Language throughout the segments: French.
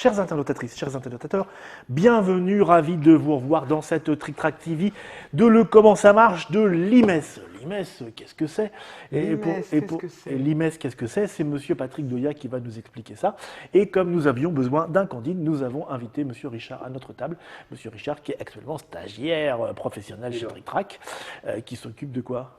Chères internautatrices, chers internautateurs, bienvenue, ravi de vous revoir dans cette Trick Track TV de Le Comment ça marche de l'IMES. L'IMES, qu'est-ce que c'est? L'IMES, qu'est-ce que c'est? C'est Monsieur Patrick Doya qui va nous expliquer ça. Et comme nous avions besoin d'un candide, nous avons invité Monsieur Richard à notre table. Monsieur Richard qui est actuellement stagiaire professionnel chez Trick Track, qui s'occupe de quoi?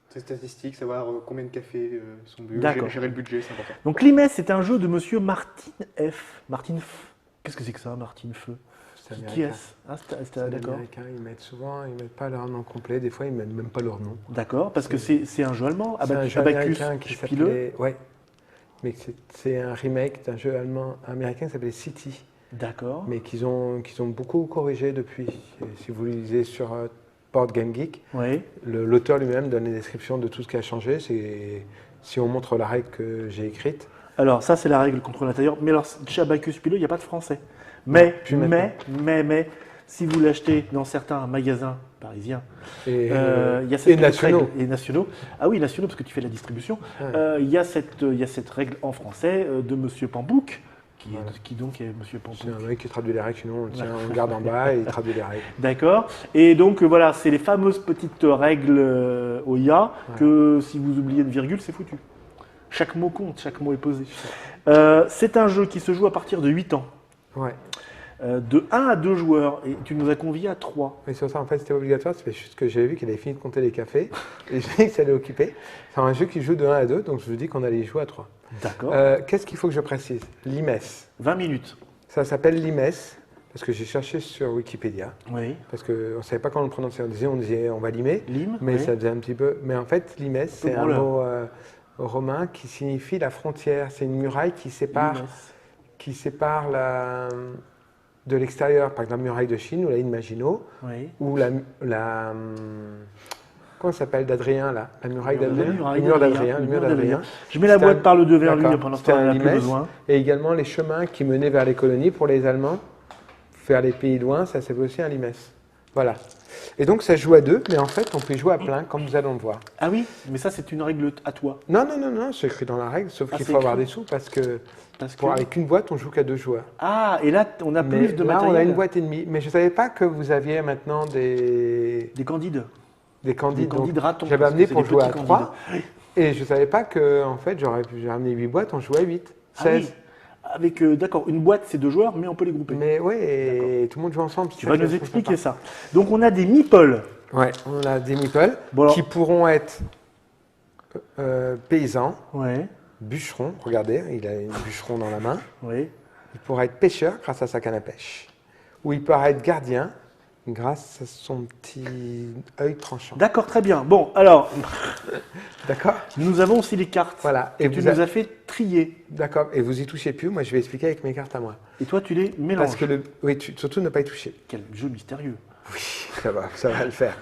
C'est statistique, savoir combien de cafés sont bu, gérer le budget, c'est important. Donc l'IMES, c'est un jeu de Monsieur Martin F. Martin F. Qu'est-ce que c'est que ça, Martin F? Qui est-ce? C'est américain, ils mettent pas leur nom complet, des fois ils mettent même pas leur nom. D'accord, parce que c'est un jeu allemand, C'est un jeu Abacus américain qui Spiele. s'appelait... Ouais, mais c'est un remake d'un jeu américain qui s'appelait City. D'accord. Mais qu'ils ont beaucoup corrigé depuis. Et si vous lisez sur Board Game Geek, Oui. l'auteur lui-même donne les descriptions de tout ce qui a changé. Si on montre la règle que j'ai écrite. Alors ça c'est la règle contrôle intérieur, mais alors chez Abacus Spiele, il n'y a pas de français. Mais, si vous l'achetez dans certains magasins parisiens, il y a cette nationaux. Règle, et nationaux. Ah oui, nationaux, parce que tu fais la distribution. Ouais. Il y a cette règle en français de Monsieur Pambouc, qui donc est Monsieur Pambouc. C'est un mec qui traduit les règles, sinon on le tient, on le garde en bas et il traduit les règles. D'accord. Et donc voilà, c'est les fameuses petites règles OIA que si vous oubliez une virgule, c'est foutu. Chaque mot compte, chaque mot est posé. C'est un jeu qui se joue à partir de 8 ans. Ouais. De 1 à 2 joueurs, et tu nous as conviés à 3. Mais sur ça, en fait, c'était obligatoire. C'est juste que j'avais vu qu'il avait fini de compter les cafés et j'ai dit que ça allait occuper. C'est un jeu qui joue de 1 à 2, donc je vous dis qu'on allait y jouer à 3. D'accord. Qu'est-ce qu'il faut que je précise? L'IMES. 20 minutes. Ça s'appelle l'IMES parce que j'ai cherché sur Wikipédia. Oui. Parce qu'on ne savait pas comment le prononcer. On disait on va limer, Lime. mais oui. ça faisait un petit peu. Mais en fait, l'IMES, c'est un mot romain qui signifie la frontière. C'est une muraille qui sépare de l'extérieur, par exemple la muraille de Chine ou la ligne Maginot, Oui. ou comment ça s'appelle d'Adrien là? La muraille d'Adrien. Le mur d'Adrien. Je mets la C'était boîte un- par le 2 vers l'une D'accord. pendant ce C'était temps, on un n'a plus limes. besoin. Et également les chemins qui menaient vers les colonies pour les Allemands, vers les pays loin, ça s'appelle aussi un limes. Voilà. Et donc ça joue à 2, mais en fait on peut y jouer à plein, comme nous allons le voir. Ah oui, mais ça c'est une règle à toi. Non, c'est écrit dans la règle, sauf qu'il c'est faut avoir écrit. des sous parce que Parce que... avec une boîte on joue qu'à 2 joueurs. Ah, et là on a Mais plus de là matériel. on a une boîte et demie, mais je ne savais pas que vous aviez maintenant des candides. candides. Des candides ratons. J'avais parce amené que pour c'est jouer des à petits 3, candides. et je ne savais pas que en fait j'ai ramené 8 boîtes, on jouait à 8, 16. Ah oui. Avec, d'accord, une boîte c'est 2 joueurs, mais on peut les grouper. Mais oui, et tout le monde joue ensemble. Tu vas nous expliquer ça. Donc on a des meeples. Ouais, on a des meeples qui pourront être paysans, Ouais, bûcherons, regardez, il a une bûcheron dans la main. oui. Il pourra être pêcheur grâce à sa canne à pêche. Ou il pourra être gardien grâce à son petit œil tranchant. D'accord, très bien. Bon, alors, D'accord? nous avons aussi les cartes. Voilà. Et tu nous as fait trier. D'accord. Et vous y touchez plus, moi je vais expliquer avec mes cartes à moi. Et toi, tu les mélanges. Parce que surtout ne pas y toucher. Quel jeu mystérieux. Oui, ça va le faire.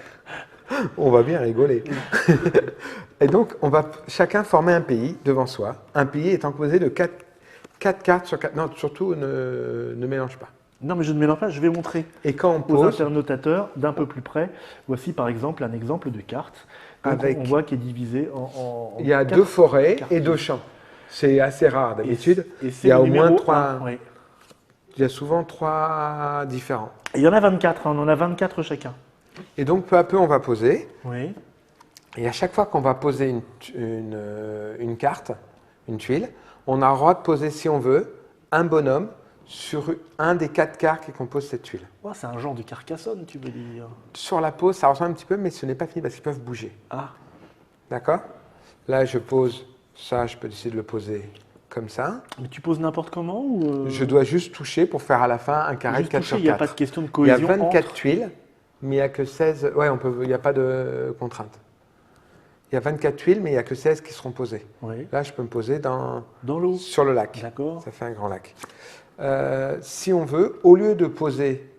On va bien rigoler. Et donc, on va chacun former un pays devant soi. Un pays étant composé de 4 cartes sur 4. Non, surtout ne mélange pas. Non, mais je ne mélange pas, je vais montrer Et quand on aux pose, internautateurs d'un peu plus près. Voici par exemple un exemple de carte. Donc, on voit qu'il est divisé en il y a 4 2 forêts cartes. et 2 champs. C'est assez rare d'habitude. Et c'est Il y a le au moins numéro 3. 1, oui. Il y a souvent 3 différents. Et il y en a 24, hein, on en a 24 chacun. Et donc, peu à peu, on va poser. Oui. Et à chaque fois qu'on va poser une carte, une tuile, on a le droit de poser, si on veut, un bonhomme sur un des 4 cartes qui composent cette tuile. Oh, c'est un genre de Carcassonne, tu veux dire. Sur la pose, ça ressemble un petit peu, mais ce n'est pas fini parce qu'ils peuvent bouger. Ah, D'accord? Là, je pose ça, je peux décider de le poser comme ça. mais tu poses n'importe comment ou Je dois juste toucher pour faire à la fin un carré de juste 4 toucher, sur il n'y a 4. pas de question de Il y a cohésion 24 entre... tuiles, mais il n'y a que 16. Ouais, il n'y a pas de contrainte. Il y a 24 tuiles, mais il n'y a que 16 qui seront posées. Oui. Là, je peux me poser Dans l'eau. sur le lac. D'accord. Ça fait un grand lac. Si on veut, au lieu de poser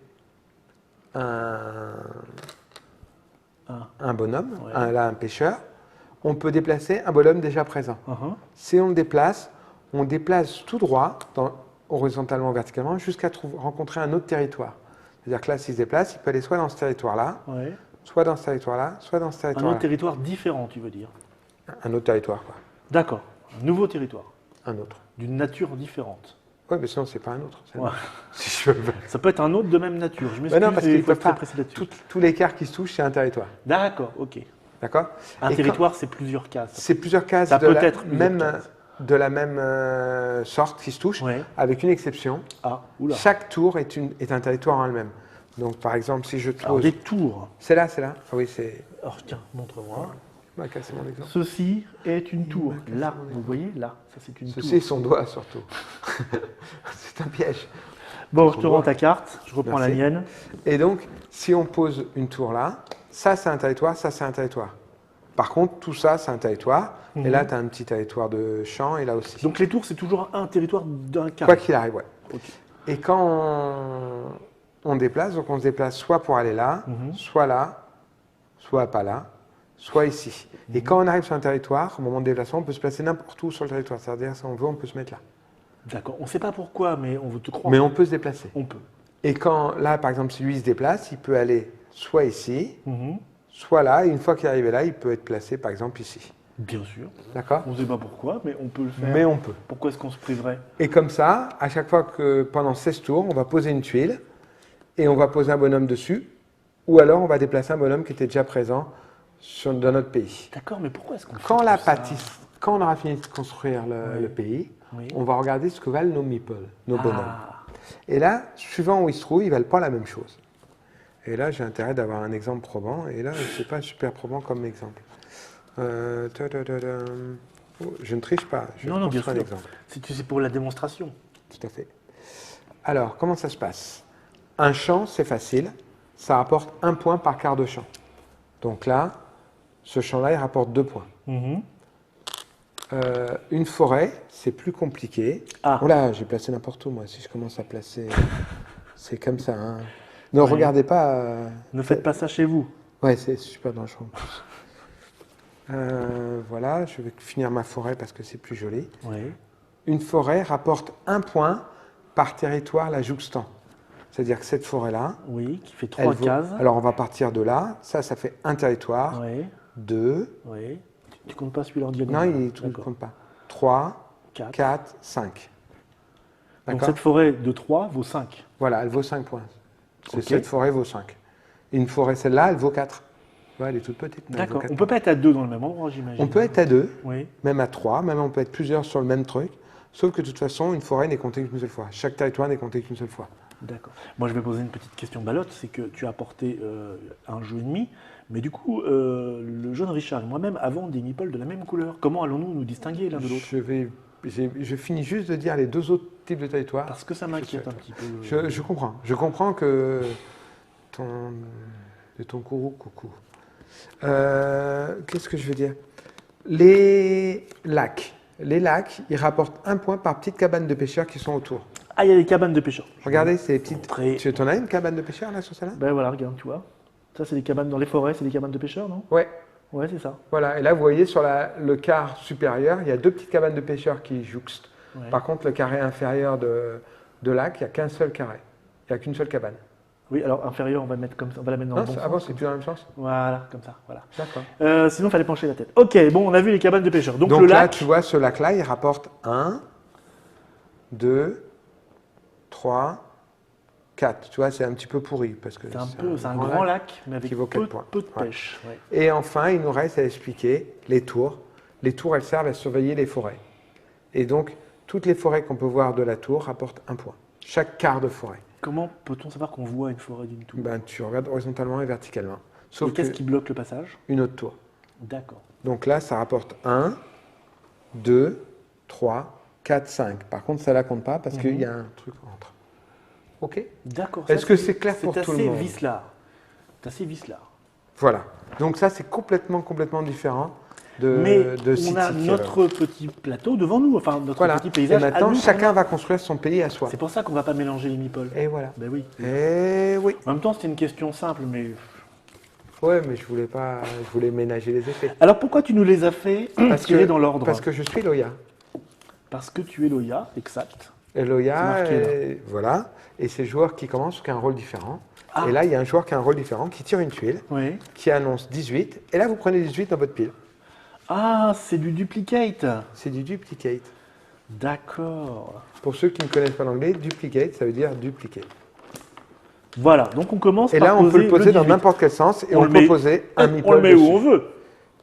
un bonhomme, Ouais. un pêcheur, on peut déplacer un bonhomme déjà présent. Uh-huh. Si on déplace tout droit, horizontalement, verticalement, jusqu'à rencontrer un autre territoire. C'est-à-dire que là, s'il se déplace, il peut aller soit dans ce territoire-là, Ouais. soit dans ce territoire-là, soit dans ce Un territoire-là. autre territoire différent, tu veux dire. Un autre territoire, quoi. D'accord. Un nouveau territoire. Un autre. D'une nature différente. Oui, mais sinon, c'est pas un autre. Ouais. Si je veux. Ça peut être un autre de même nature. Je m'excuse, Non, parce qu'il il faut peut être très pas. précis là-dessus. Tous les quarts qui se touchent, c'est un territoire. D'accord, ok. D'accord. Un territoire, c'est plusieurs cases. C'est plusieurs cases Ça de peut la être plusieurs même, cases. de la même sorte qui se touchent, Ouais. avec une exception. Ah, oula. Chaque tour est un territoire en elle-même. Donc, par exemple, si je Alors, pose. des tours. C'est là, c'est là. Ah oui, c'est. Alors, tiens, montre-moi. Bah, cassez mon exemple. Ceci est une tour. Là, vous voyez, là, ça c'est une Ceci tour. est son doigt, surtout. C'est un piège. Bon, je te rends ta carte, je reprends Merci. la mienne. Et donc, si on pose une tour là, ça c'est un territoire, ça c'est un territoire. Par contre, tout ça c'est un territoire. Et là, tu as un petit territoire de champ et là aussi. Donc les tours, c'est toujours un territoire d'un Quoi carré. qu'il arrive, ouais. Ok. Et quand on déplace, donc on se déplace soit pour aller là, soit pas là, soit ici. Et quand on arrive sur un territoire, au moment de déplacement, on peut se placer n'importe où sur le territoire. C'est-à-dire, si on veut, on peut se mettre là. D'accord. On ne sait pas pourquoi, mais on veut te croire. Mais on peut se déplacer. On peut. Et quand, là, par exemple, si lui se déplace, il peut aller soit ici, Mhm. soit là. Et une fois qu'il est arrivé là, il peut être placé, par exemple, ici. Bien sûr. D'accord? On ne sait pas pourquoi, mais on peut le faire. Mais on peut. Pourquoi est-ce qu'on se priverait? Et comme ça, à chaque fois que pendant 16 tours, on va poser une tuile et on va poser un bonhomme dessus, ou alors on va déplacer un bonhomme qui était déjà présent dans notre pays. D'accord, mais pourquoi est-ce qu'on Quand, fait tout ça? quand on aura fini de construire le pays, on va regarder ce que valent nos meeples, nos bonhommes. Et là, suivant où ils se trouvent, ils ne valent pas la même chose. Et là, j'ai intérêt d'avoir un exemple probant, et là, ce n'est pas super probant comme exemple. Oh, je ne triche pas, je Non, bien construis un sûr. exemple. C'est pour la démonstration. Tout à fait. Alors, comment ça se passe? Un champ, c'est facile. Ça rapporte 1 point par quart de champ. Donc là, ce champ-là, il rapporte 2 points. Mhm. Une forêt, c'est plus compliqué. Ah. Oh là, j'ai placé n'importe où, moi. Si je commence à placer... c'est comme ça. Hein. Ne regardez pas... Ne faites pas ça chez vous. Ouais, c'est super dangereux en plus. Voilà, je vais finir ma forêt parce que c'est plus joli. Oui. Une forêt rapporte 1 point par territoire la jouxtant. C'est-à-dire que cette forêt-là, Oui, qui fait 3 cases. alors on va partir de là, ça fait un territoire, Oui. 2, Oui. Tu comptes pas celui-là en non, diagonale? il ne compte pas, 3, 4. 4, 5. Donc D'accord. cette forêt de 3 vaut 5. Voilà, elle vaut 5 points. Ok. Cette forêt vaut 5. Une forêt, celle-là, elle vaut 4. Ouais, elle est toute petite. mais elle vaut D'accord. 4 On peut pas être à 2 dans le même endroit, j'imagine. On peut être à 2, Oui. même à 3, même on peut être plusieurs sur le même truc, sauf que de toute façon, une forêt n'est comptée qu'une seule fois. Chaque territoire n'est compté qu'une seule fois. D'accord. Moi, je vais poser une petite question balotte. C'est que tu as apporté un jeu et demi, mais du coup, le jeune Richard et moi-même avons des meeples de la même couleur. Comment allons-nous nous distinguer l'un de l'autre? Je finis juste de dire les 2 autres types de territoires. Parce que ça m'inquiète un petit peu. Je comprends. Je comprends que de ton coucou. Qu'est-ce que je veux dire? Les lacs. Les lacs, ils rapportent 1 point par petite cabane de pêcheurs qui sont autour. Ah, il y a des cabanes de pêcheurs. Regardez, c'est les petites. Montrer. Tu en as une cabane de pêcheurs là sur celle-là? Ben voilà, regarde, tu vois. Ça, c'est des cabanes dans les forêts, c'est des cabanes de pêcheurs, non? Ouais. Ouais, c'est ça. Voilà. Et là, vous voyez sur le quart supérieur, il y a 2 petites cabanes de pêcheurs qui jouxtent. Ouais. Par contre, le carré inférieur de lac, il n'y a qu'un seul carré. Il n'y a qu'une seule cabane. Oui, alors inférieur, on va mettre comme ça, on va la mettre dans le bon Avant, sens. c'est plus dans la même sens? Voilà, comme ça, voilà. D'accord. Sinon, il fallait pencher la tête. Ok, bon, on a vu les cabanes de pêcheurs. Donc le là, lac, tu vois, ce lac-là, il rapporte 1, 2, 3, 4. Tu vois, c'est un petit peu pourri. Parce que c'est un grand lac, mais avec qui vaut 4 points. peu de pêche. Ouais. Et enfin, il nous reste à expliquer les tours. Les tours, elles servent à surveiller les forêts. Et donc, toutes les forêts qu'on peut voir de la tour rapportent 1 point. Chaque quart de forêt. Comment peut-on savoir qu'on voit une forêt d'une tour? Ben, tu regardes horizontalement et verticalement. Et Sauf qu'est-ce qui bloque le passage? une autre tour. D'accord. Donc là, ça rapporte 1, 2, 3, 4, 5. Par contre, ça ne la compte pas parce qu'il y a un truc entre. OK? D'accord. Est-ce que c'est clair pour tout le monde? C'est assez vicelard. Voilà. Donc ça, c'est complètement différent Mais de on City a Killer. notre petit plateau devant nous, enfin notre Voilà. petit Et paysage. à maintenant, nous, chacun va construire son pays à soi. C'est pour ça qu'on ne va pas mélanger les meeples. Et voilà. Ben oui. Et oui. En même temps, c'était une question simple, mais... Ouais, mais je voulais ménager les effets. Alors pourquoi tu nous les as fait tirer dans l'ordre? Parce que je suis Loya. Parce que tu es Loya, exact. Et C'est Loya, marqué, voilà. Et c'est le joueur qui commence qui a un rôle différent. Ah. Et là, il y a un joueur qui a un rôle différent, qui tire une tuile, Oui. qui annonce 18. Et là, vous prenez 18 dans votre pile. Ah, c'est du duplicate. C'est du duplicate. D'accord. Pour ceux qui ne connaissent pas l'anglais, duplicate, ça veut dire dupliquer. Voilà, donc on commence Et par là, on peut le poser dans 18. n'importe quel sens et on le peut met- poser un On le meeple met où dessus. on veut.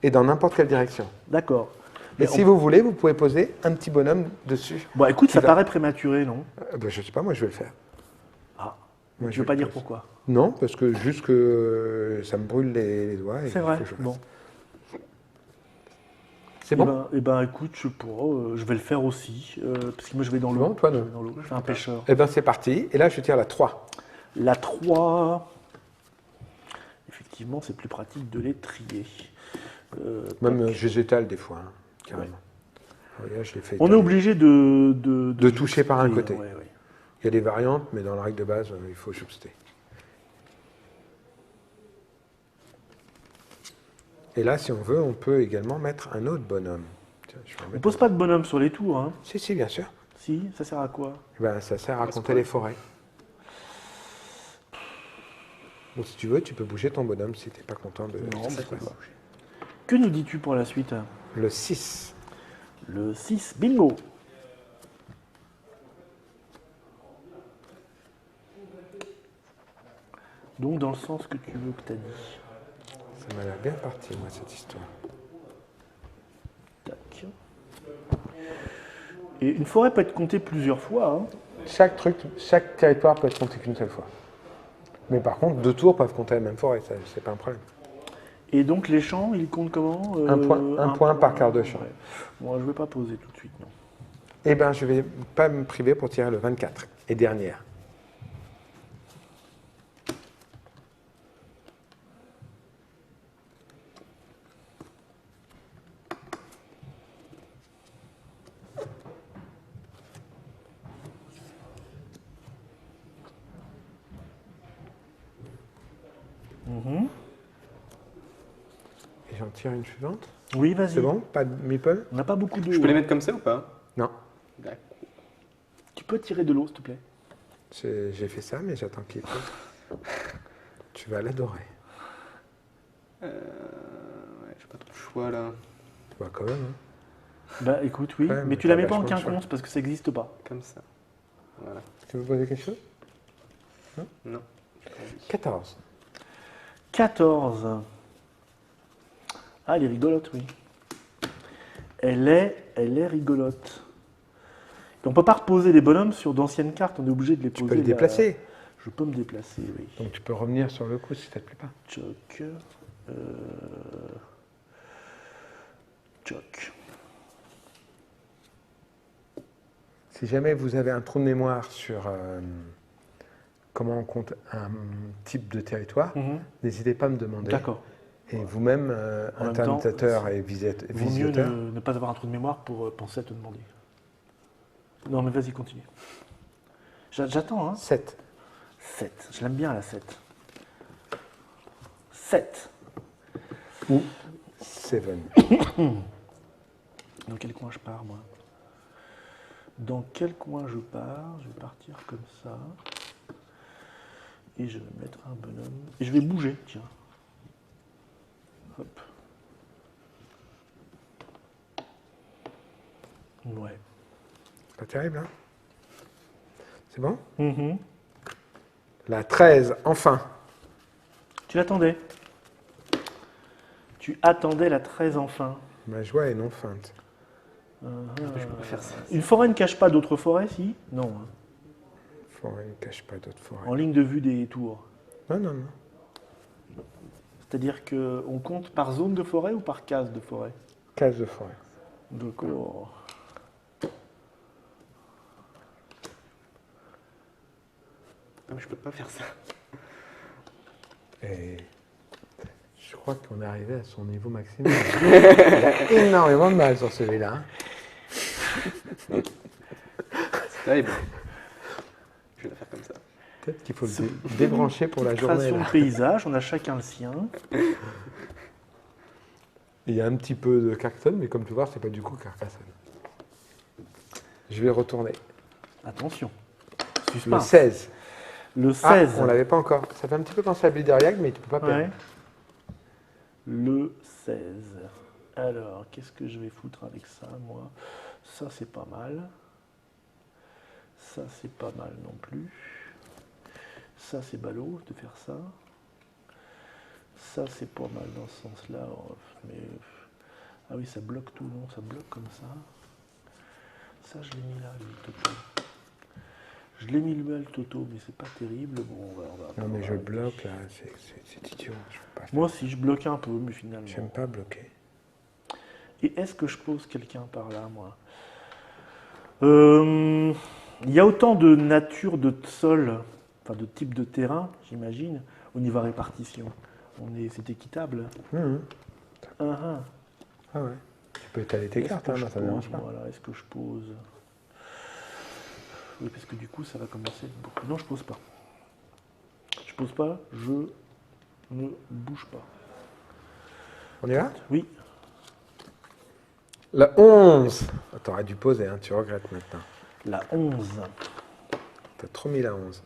Et dans n'importe quelle direction. D'accord. Et Mais si vous voulez, vous pouvez poser un petit bonhomme dessus. Bon, écoute, Qui ça va- paraît prématuré, non? Ben, je sais pas, moi je vais le faire. Ah, Moi, tu je veux pas le dire pose. pourquoi? Non, parce que juste que ça me brûle les doigts. Et C'est il vrai. faut que je le Bon. fasse. C'est bon Écoute, je sais pas, je vais le faire aussi, parce que moi je vais dans C'est l'eau. bon, toi, Je non vais dans l'eau, je fais un pêcheur. Eh bien, c'est parti. Et là, je tire la 3. La 3, effectivement, c'est plus pratique de les trier. Même Tac. je les étale des fois, hein, carrément. Regarde, je l'ai fait On est étaler. obligé De toucher par un jouxter, côté. ouais, ouais. Il y a des variantes, mais dans la règle de base, il faut jouxter. Et là, si on veut, on peut également mettre un autre bonhomme. Tiens, je vais en On mettre pose pas de bonhomme sur les tours, hein. Si, bien sûr. Si, ça sert à quoi? Eh ben, ça sert à compter les forêts. Bon, si tu veux, tu peux bouger ton bonhomme si tu n'es pas content de Non, ce qui mais se passe. Que nous dis-tu pour la suite? Le 6. Le 6, bingo. Donc dans le sens que tu veux que tu as dit. Ça m'a l'air bien parti, moi, cette histoire. Tac. Et une forêt peut être comptée plusieurs fois, hein. Chaque territoire peut être compté qu'une seule fois. Mais par contre, 2 tours peuvent compter la même forêt, ça, c'est pas un problème. Et donc les champs, ils comptent comment? Un point par quart de champ. Ouais. Bon, je vais pas poser tout de suite, non. Eh bien, je vais pas me priver pour tirer le 24. Et dernière. Et j'en tire une suivante. Oui, vas-y. C'est bon? Pas de meeple? On n'a pas beaucoup d'eau. Je peux les hein. mettre comme ça ou pas? Non. D'accord. Tu peux tirer de l'eau, s'il te plaît? J'ai fait ça, mais j'attends qu'il pose. Tu vas l'adorer. Ouais, j'ai pas trop de choix là. Bah, quand même. Hein. Bah écoute, oui, Ouais, mais mais tu la t'as mets pas en vachement de choix. quinconce parce que ça n'existe pas. Comme ça. Voilà. Tu veux poser quelque chose? Non. 14. 14. Ah, elle est rigolote, oui. Elle est rigolote. Et on ne peut pas reposer les bonhommes sur d'anciennes cartes, on est obligé de les Tu poser. peux les là. déplacer. Je peux me déplacer, oui. Donc tu peux revenir sur le coup si ça te plaît pas. Choc. Choc. Si jamais vous avez un trou de mémoire sur comment on compte un type de territoire, n'hésitez pas à me demander. D'accord. Et vous-même, En même interlocuteur temps, et Vaut mieux visiteur, ne pas avoir un trou de mémoire pour penser à te demander. Non, mais vas-y, continue. J'attends, hein. 7. 7. Je l'aime bien, la 7. 7. Ou 7. Dans quel coin je pars, moi? Dans quel coin je pars? Je vais partir comme ça. Et je vais mettre un bonhomme. Et je vais bouger, tiens. Hop. Ouais. Pas terrible, hein? C'est bon? Mhm. La 13, enfin. Tu l'attendais. Tu attendais la 13 enfin. Ma joie est non feinte. Je peux pas faire ça. Une forêt ne cache pas d'autres forêts, si? Non. hein. Forêt ne cache pas d'autres forêts. En ligne de vue des tours. Non, non, non. C'est-à-dire qu'on compte par zone de forêt ou par case de forêt? Case de forêt. D'accord. Non, mais je peux pas faire ça. Et je crois qu'on est arrivé à son niveau maximum. Il a énormément de mal sur celui-là. hein. C'est terrible. Je vais la faire comme ça. Peut-être qu'il faut le débrancher pour la journée. Création là. de paysage, on a chacun le sien. Il y a un petit peu de Carcassonne, mais comme tu vois, c'est pas du coup Carcassonne. Je vais retourner. Attention. Le Suspense. 16. Le Ah, 16. on l'avait pas encore. Ça fait un petit peu penser à Bilderiag, mais tu peux pas perdre. Ouais. Le 16. Alors, qu'est-ce que je vais foutre avec ça, moi? Ça, c'est pas mal. Ça, c'est pas mal non plus. Ça, c'est ballot de faire ça. Ça, c'est pas mal dans ce sens-là. Mais... Ah oui, ça bloque tout, non? Ça bloque comme ça. Ça, je l'ai mis là, le Toto. Je l'ai mis le Toto, mais c'est pas terrible. Bon, on va non, mais je bloque là, c'est idiot. Moi aussi, je bloque un peu, mais finalement. J'aime pas bloquer. Et est-ce que je pose quelqu'un par là, moi? Il y a autant de nature de sol, enfin de type de terrain, j'imagine, au niveau répartition. C'est équitable. Ah ouais. Tu peux étaler tes cartes, hein, ça ne dérange pas. Voilà, est-ce que je pose? Oui, parce que du coup, ça va commencer beaucoup. Non, je pose pas. Je pose pas, je ne bouge pas. On y va? Oui. La 11. T'aurais dû poser, hein, tu regrettes maintenant. La 11. T'as trop mis la 11.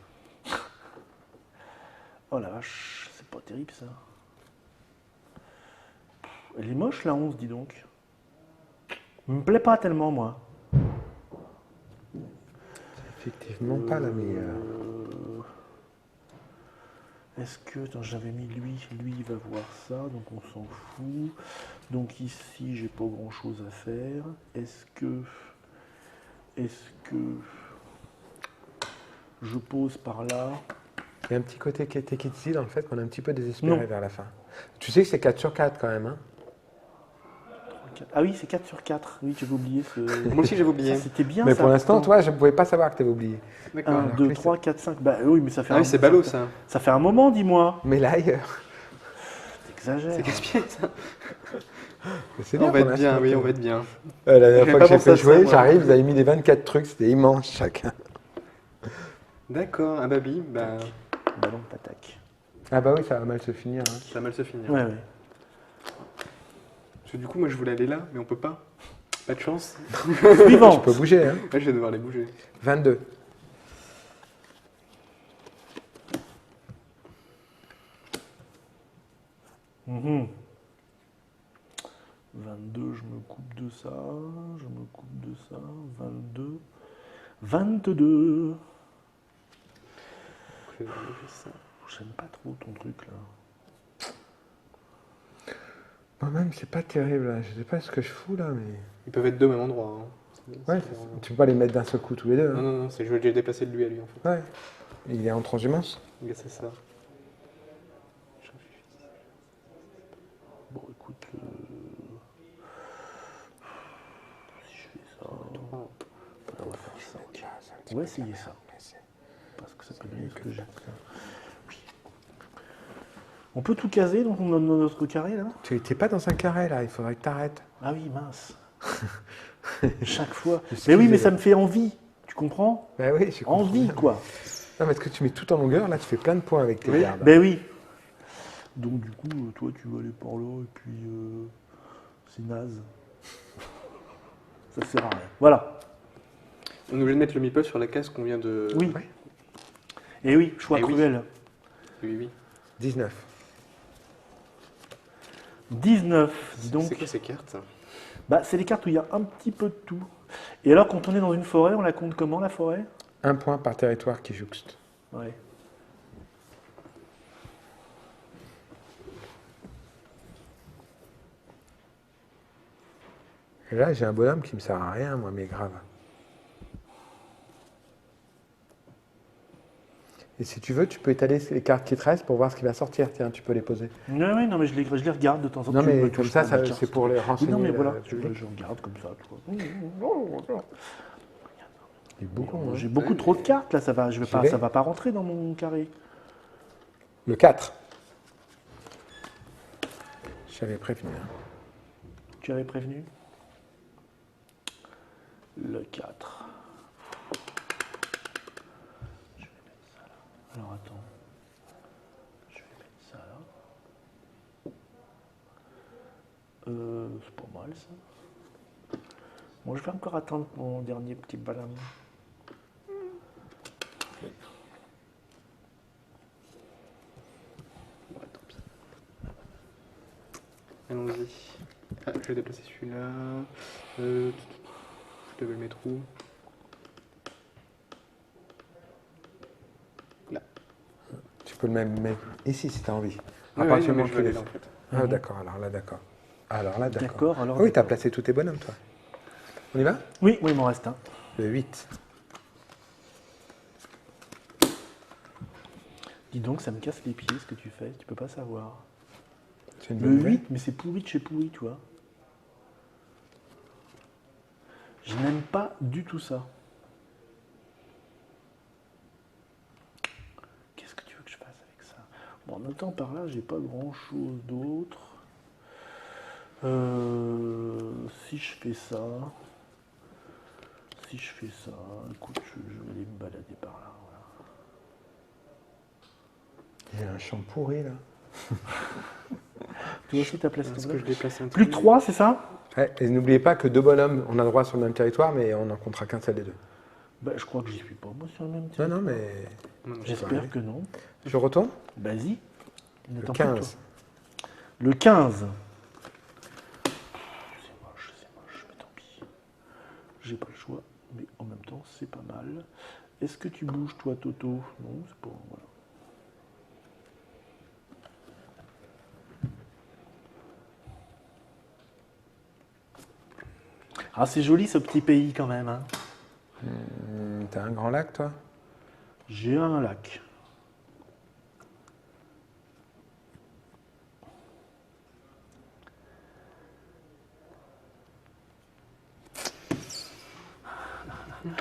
Oh la vache, c'est pas terrible ça. Elle est moche la 11, dis donc. Elle me plaît pas tellement, moi. C'est effectivement pas la meilleure. Est-ce que... Attends, j'avais mis lui il va voir ça, donc on s'en fout. Donc ici, j'ai pas grand-chose à faire. Est-ce que je pose par là? Il y a un petit côté qui était ici dans le fait qu'on est un petit peu désespéré vers la fin. Tu sais que c'est 4 sur 4 quand même, hein? Ah oui, c'est 4 sur 4. Oui, j'avais oublié ce... Moi aussi, j'avais oublié. C'était bien. Mais ça, pour l'instant, pourtant. toi, je ne pouvais pas savoir que tu avais oublié. 1, 2, 3, 4, 5. Bah oui, mais ça fait Ah oui, c'est ballot ça. Ça fait un moment, dis-moi. Mais là, ailleurs. T'exagères. C'est gaspillé ça. C'est On va être bien, oui, on va être bien. La dernière J'avais fois pas que j'ai pensé à fait jouer, ça, moi. j'arrive, vous avez mis les 24 trucs, c'était immense chacun. D'accord, ah bah oui, bah, Ballon patac. Ah bah oui, ça va mal se finir. Hein. ça va mal se finir. Ouais. Parce que du coup, moi je voulais aller là, mais on peut pas. Pas de chance. Suivant. Tu peux bouger, hein. Ouais, je vais devoir les bouger. 22. Mhm. 22, je me coupe de ça. Je me coupe de ça. 22. 22. Je vais bouger ça. J'aime pas trop ton truc là. Moi-même, c'est pas terrible. Là. Je sais pas ce que je fous là, mais. Ils peuvent être deux au même endroit. Hein. Ouais, tu peux pas les mettre d'un seul coup tous les deux. Non, Hein. non, non, c'est je vais déplacer de lui à lui en fait. Ouais. Il est en transhumance. C'est ça. Bon, écoute. Si je fais ça. On va faire ça. Ok. On va essayer ça. Parce que ça peut donner ce que j'ai. Oui. On peut tout caser dans notre carré là? Tu n'es pas dans un carré là, il faudrait que tu arrêtes. Ah oui, mince. Chaque fois. Mais oui, mais ça me fait envie. Tu comprends? Ben oui, je comprends. Envie, quoi. Non, parce que tu mets tout en longueur, là tu fais plein de points avec tes Oui. gardes. Ben oui. Donc du coup, toi tu vas aller par là et puis c'est naze. Ça sert à rien. Voilà. On est obligé de mettre le meeple sur la case qu'on vient de. Oui. Ouais. Et oui, choix Eh oui. cruel. Oui, oui. 19. 19, dis donc. C'est quoi ces cartes? Bah, c'est les cartes où il y a un petit peu de tout. Et alors, quand on est dans une forêt, on la compte comment, la forêt? 1 point par territoire qui jouxte. Ouais. Et là, j'ai un bonhomme qui me sert à rien, moi, mais grave. Et si tu veux, tu peux étaler les cartes qui te restent pour voir ce qui va sortir. Tiens, tu peux les poser. Oui, non, mais je les regarde de temps en temps. Non, Tu me mais touches comme ça, pas ma carte. c'est pour les Oui, renseigner. non, mais le voilà, public. je regarde comme ça. Tu vois. Il y a beaucoup, hein. J'ai beaucoup trop de cartes, là, ça va pas rentrer dans mon carré. Le 4. J'avais prévenu. Hein. Tu avais prévenu? Le 4. Je vais mettre ça là. Alors attends. Je vais mettre ça là. C'est pas mal ça. Bon, je vais encore attendre mon dernier petit ballon. Ouais, tant pis. Allons-y. Ah, je vais déplacer celui-là. Je devais le mettre où? Là. Tu peux le même mettre ici si tu as envie. À Ouais, partir du mais moment je que vais tu aller les- là, en fait. Ah, d'accord, alors là, d'accord. Alors là, d'accord. D'accord, alors. Ah oui, tu as placé tous tes bonhommes, toi. On y va? Oui, il m'en reste un. Le 8. Dis donc, ça me casse les pieds ce que tu fais, tu peux pas savoir. C'est une Le bonne nouvelle. 8, mais c'est pourri de chez pourri, tu vois. Je n'aime pas du tout ça. Qu'est-ce que tu veux que je fasse avec ça? Bon, en même temps, par là, j'ai pas grand-chose d'autre. Si je fais ça... Si je fais ça... Écoute, je vais aller me balader par là, voilà. Il y a un champ pourri, là. Toi aussi, t'as placé ton Est-ce que je bloc. déplace un Plus que truc? 3, c'est ça? Ouais, et n'oubliez pas que 2 bonhommes, on a le droit sur le même territoire, mais on n'en comptera qu'un seul des deux. Bah, je crois que j'y suis pas, moi, sur le même Non, territoire. non, mais... Non, non, J'espère que non. Je retourne? Vas-y. Il Le n'attend plus que 15. toi. Le 15. C'est moche, mais tant pis. J'ai pas le choix, mais en même temps, c'est pas mal. Est-ce que tu bouges, toi, Toto? Non, c'est pas... Voilà. Ah, c'est joli, ce petit pays, quand même, hein. T'as un grand lac, toi? J'ai un lac.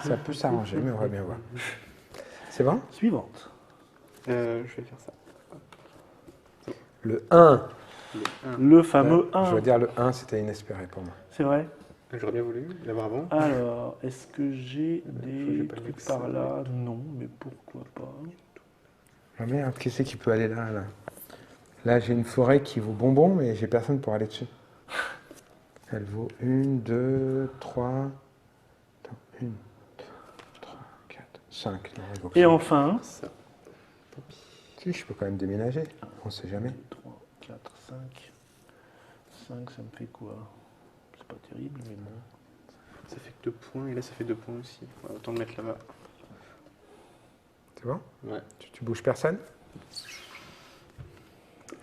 Ça peut s'arranger, mais on va bien voir. C'est bon? Suivante. Je vais faire ça. Le 1. Le 1. Le fameux Je 1. veux dire, le 1, c'était inespéré pour moi. C'est vrai? J'aurais bien voulu l'avoir avant. Alors, est-ce que j'ai que des j'ai pas le trucs vexin. par là? Non, mais pourquoi pas? Ah merde, qui c'est qui peut aller là, là? Là, j'ai une forêt qui vaut bonbon, mais j'ai personne pour aller dessus. Elle vaut 1, 2, 3... Attends, 1, 2, 3, 4, 5. Non, elle vaut que Et ça. enfin, Ça. Si, je peux quand même déménager. On sait jamais. 3, 4, 5. 5, ça me fait quoi? C'est pas terrible, mais bon. Ça fait que 2 points, et là ça fait 2 points aussi. Ouais, autant le mettre là-bas. C'est bon? Ouais. Tu bouges personne?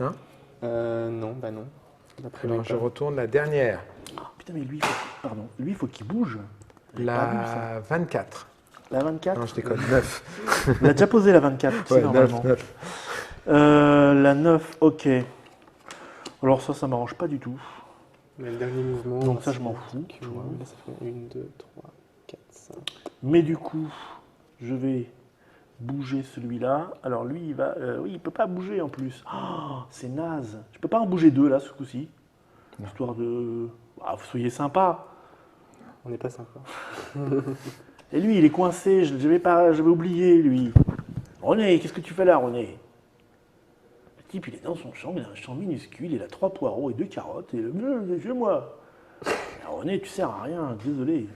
Non? Non, bah non. D'après Alors, le je retourne la dernière. Oh, putain, mais lui, pardon, lui, il faut qu'il bouge. J'ai pas vu ça. La 24. La 24? Non, je déconne. 9. On a déjà posé la 24, Ouais, normalement. 9. La 9, ok. Alors ça m'arrange pas du tout. Mais le dernier mouvement. Donc ça, c'est je m'en fous, que- tu vois. Là ça fait 1, 2, 3, 4, 5. Mais du coup, je vais bouger celui-là. Alors lui, il va... oui, il peut pas bouger en plus. Oh, c'est naze. Je peux pas en bouger deux, là, ce coup-ci. Non. Histoire de... Ah, vous soyez sympa. On n'est pas sympa. Et lui, il est coincé. J'avais oublié, lui. René, qu'est-ce que tu fais là, René? Le type, il est dans son champ. Il a un champ minuscule. Il a 3 poireaux et 2 carottes. Et le chez moi. Alors, René, tu sers à rien. Désolé.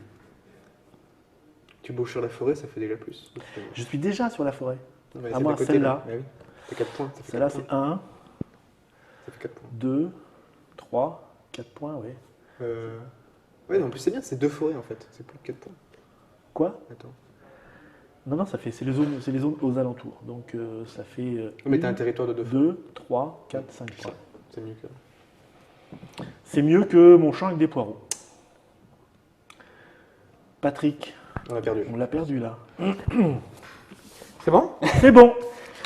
Tu bouges sur la forêt, ça fait déjà plus. Je suis déjà sur la forêt. On va À essayer moi, de côté, celle-là. Bah oui. C'est 4 points. Ça fait Celle-là, 4 c'est points. 1, Ça fait 4 points. 2, 3, 4 points, oui. Ouais, non, en plus c'est bien, c'est 2 forêts en fait. C'est plus que 4 points. Quoi? Attends. Non, c'est les zones aux alentours. Donc ça fait Mais t'as un territoire de 2 forêts. 2, 3, 4, 5 points. C'est mieux que. C'est mieux que mon champ avec des poireaux. Patrick, On a perdu. on l'a perdu là. C'est bon? C'est bon.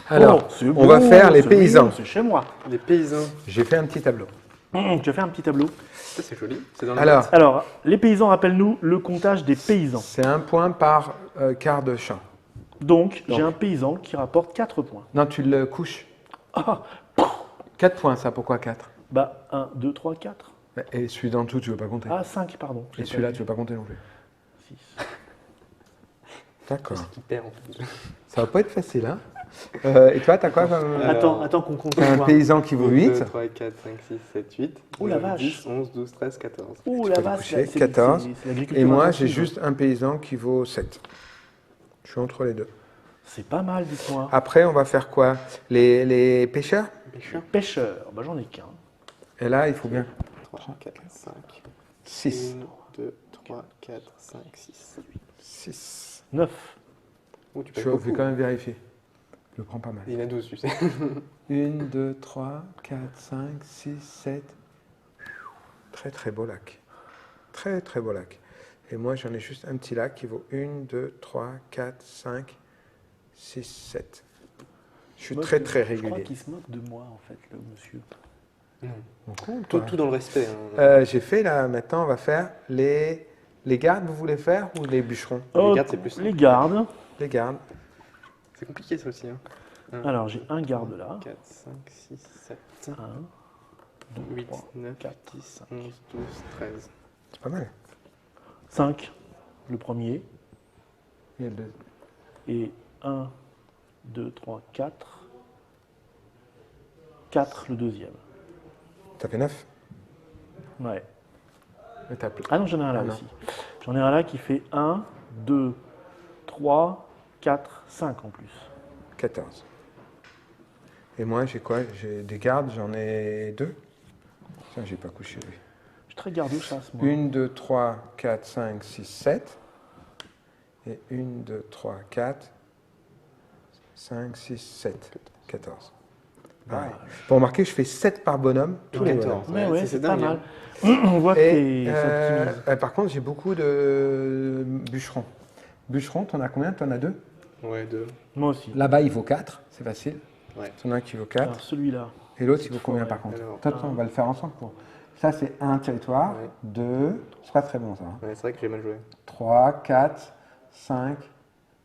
Alors, Oh, c'est on va faire les c'est paysans. mignon, c'est chez moi. Les paysans. J'ai fait un petit tableau. Tu vas faire un petit tableau. Ça c'est joli. C'est dans la Alors, boîte. Alors, les paysans, rappelle-nous le comptage des paysans. c'est 1 point par quart de champ. Donc, Donc. j'ai un paysan qui rapporte 4 points. Non, tu le couches. Ah, 4 points, ça. Pourquoi 4? bah 1, 2, 3, 4. Et celui d'en dessous, tu veux pas compter. Ah, 5, pardon. Et celui-là, tu veux pas compter non plus. 6. D'accord. C'est qui perd en fait. Ça va pas être facile, hein? Et toi, t'as quoi comme... Alors, Attends qu'on compte. T'as un paysan qui vaut 8. 2, 3, 4, 5, 6, 7, 8. Oh la vache. 10, 11, 12, 13, 14. Ouh Tu la peux le vache, coucher, c'est 14. c'est l'agriculture Et moi, j'ai intensive. juste un paysan qui vaut 7. Je suis entre les deux. C'est pas mal, dites-moi. Après, on va faire quoi? Les pêcheurs? Pêcheur. Pêcheur, bah j'en ai qu'un. Et là, il faut bien 3, 4, 5, 6. 1, 2, 3, 4, 5, 6. 6. 9. Oh, tu Je peux vais quand même vérifier. Je le prends pas mal. Il y en a 12, tu sais. 1, 2, 3, 4, 5, 6, 7. Très très beau lac. Très très beau lac. Et moi j'en ai juste un petit lac qui vaut 1, 2, 3, 4, 5, 6, 7. Je suis très très Je crois régulier. qu'il se moque de moi, en fait, le monsieur. Tout dans le respect. Hein. J'ai fait là, maintenant on va faire les gardes, vous voulez faire ou les bûcherons? Les gardes, c'est plus simple. Les gardes. Les gardes. C'est compliqué ça aussi. Hein. Alors, j'ai un garde là. 4, 5, 6, 7, 1, 2, 8, 3, 9, 4, 10, 11, 12, 13. C'est pas mal. 5, le premier. Et le deux. Et 1, 2, 3, 4. 4, le deuxième. Ça fait 9. Ouais. Et t'as plus. Ah non, j'en ai un là Ah non. aussi. J'en ai un là qui fait 1, 2, 3, 4, 5 en plus. 14. Et moi j'ai quoi? J'ai des gardes, j'en ai 2. Tiens, j'ai pas couché lui. Je suis très garde chasse, moi. 1, 2, 3, 4, 5, 6, 7. Et 1, 2, 3, 4, 5, 6, 7. 14. Pareil. Pour remarquer, je fais 7 par bonhomme. Tous les 14. Mais ouais, c'est pas dingue, mal. hein. On voit que Et t'es par contre, j'ai beaucoup de bûcherons. Bûcherons, t'en as combien? T'en as 2? Ouais, 2. Moi aussi. Là-bas, il vaut 4, c'est facile. Ouais. T'en as un qui vaut 4. Alors, celui-là. Et l'autre, il vaut combien par contre? Alors, Attends, on va le faire ensemble. Ça, c'est un territoire. Ouais. 2, c'est pas très bon ça. Ouais, c'est vrai que j'ai mal joué. 3, 4, 5,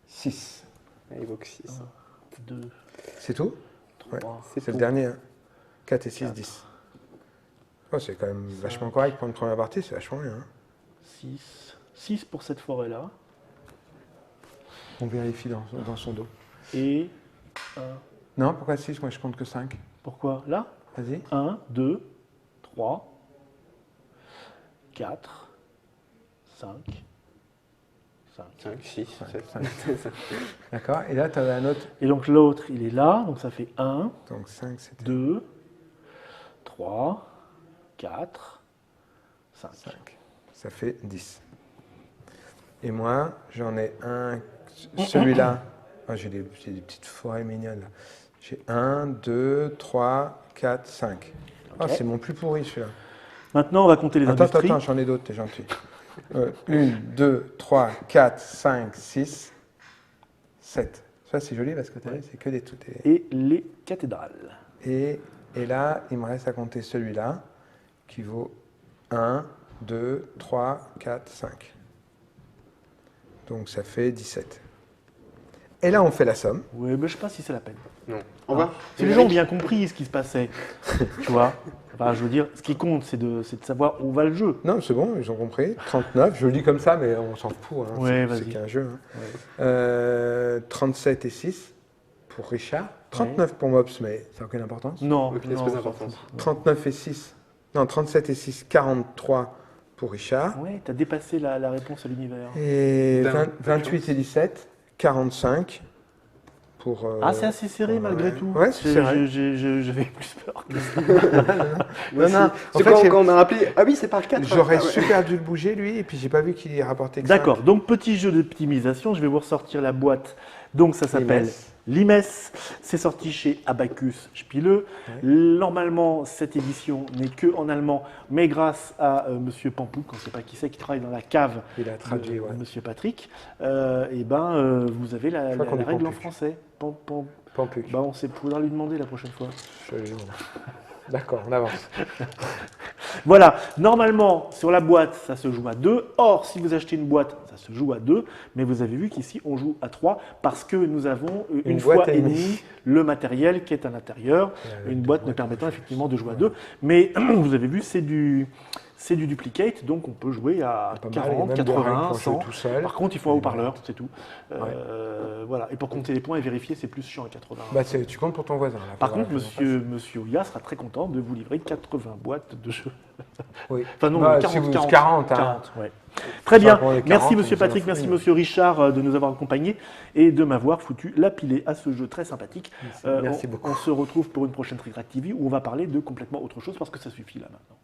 6. Il vaut que 6. 2, C'est tout? 3, C'est le dernier. Hein. 4 et 6, 10. Oh, c'est quand même vachement correct pour une première partie, c'est vachement bien. Hein. 6. 6 pour cette forêt-là. On vérifie dans son dos. Et 1. Non, pourquoi 6? Moi, je compte que 5. Pourquoi? Là, Vas-y. 1, 2, 3, 4, 5, 5. 5, 6, 7. 5. D'accord. Et là, tu as un autre. Et donc l'autre, il est là, donc ça fait 1, Donc 5, c'était 2, 3, 4, 5. 5. Ça fait 10. Et moi, j'en ai un. Celui-là. Oh, j'ai des petites forêts mignonnes. Là. J'ai 1, 2, 3, 4, 5. Oh, Ok. c'est mon plus pourri celui-là. Maintenant, on va compter les industries. Attends, j'en ai d'autres, t'es gentil. 1, 2, 3, 4, 5, 6, 7. Ça, c'est joli parce que t'as vu, c'est que des tout. Et les cathédrales. Et là, il me reste à compter celui-là, qui vaut 1, 2, 3, 4, 5. Donc ça fait 17. Et là, on fait la somme. Oui, mais je ne sais pas si c'est la peine. Non. Au revoir. Si les gens ont bien compris ce qui se passait, tu vois. Enfin, je veux dire, ce qui compte, c'est de savoir où va le jeu. Non, c'est bon, ils ont compris. 39, je le dis comme ça, mais on s'en fout. Hein. Ouais, c'est vas-y. qu'un jeu. Hein. Ouais. 37 et 6 pour Richard. 39 pour Mops, mais ça n'a aucune importance. Non, Aucune non, espèce on s'en d'importance. fout. 39 et 6. Non, 37 et 6, 43 pour Richard. Ouais, tu as dépassé la réponse à l'univers. Et D'un- 28 et 17, 45 pour. Ah, c'est assez serré malgré tout. Ouais, c'est serré. J'avais plus peur que ça. Non, non. En C'est fait, quand on m'a rappelé. Ah oui, c'est par 4. j'aurais super dû le bouger lui, et puis j'ai pas vu qu'il y rapportait que D'accord, 5. donc petit jeu d'optimisation, je vais vous ressortir la boîte. Donc ça s'appelle Limes. C'est sorti chez Abacus Spiele. Normalement, cette édition n'est que en allemand, mais grâce à Monsieur Pampouk, on ne sait pas qui c'est, qui travaille dans la cave Il a traduit, de ouais. Monsieur Patrick, vous avez la crois qu'on dit règle en Pampouk. français. Pampuc. On faudra lui demander la prochaine fois. D'accord, on avance. Voilà, normalement, sur la boîte, ça se joue à 2. Or, si vous achetez une boîte, ça se joue à 2. Mais vous avez vu qu'ici, on joue à 3 parce que nous avons une boîte fois et et demie. demie le matériel qui est à l'intérieur. avec Une deux boîte nous boîtes, permettant on fait effectivement de jouer à 2. Mais vous avez vu, c'est du duplicate, donc on peut jouer à Pas mal, il y a 40, même des règles 80, pour jouer 100. tout seul. Par contre, il faut un haut-parleur, c'est tout. Voilà. Et pour compter les points et vérifier, c'est plus chiant à 80. Bah, tu comptes pour ton voisin. Là, Par faudra contre, que j'en monsieur Oya sera très content de vous livrer 80 boîtes de jeux. fasse. Oui. Enfin non, Bah, 40, si vous- 40, 40, hein. 40, ouais. Très bien, pour les 40, merci on Monsieur s'en Patrick, fout. merci Monsieur Richard de nous avoir accompagnés et de m'avoir foutu la pilée à ce jeu très sympathique. Merci beaucoup. On se retrouve pour une prochaine Trick Track TV où on va parler de complètement autre chose parce que ça suffit là maintenant.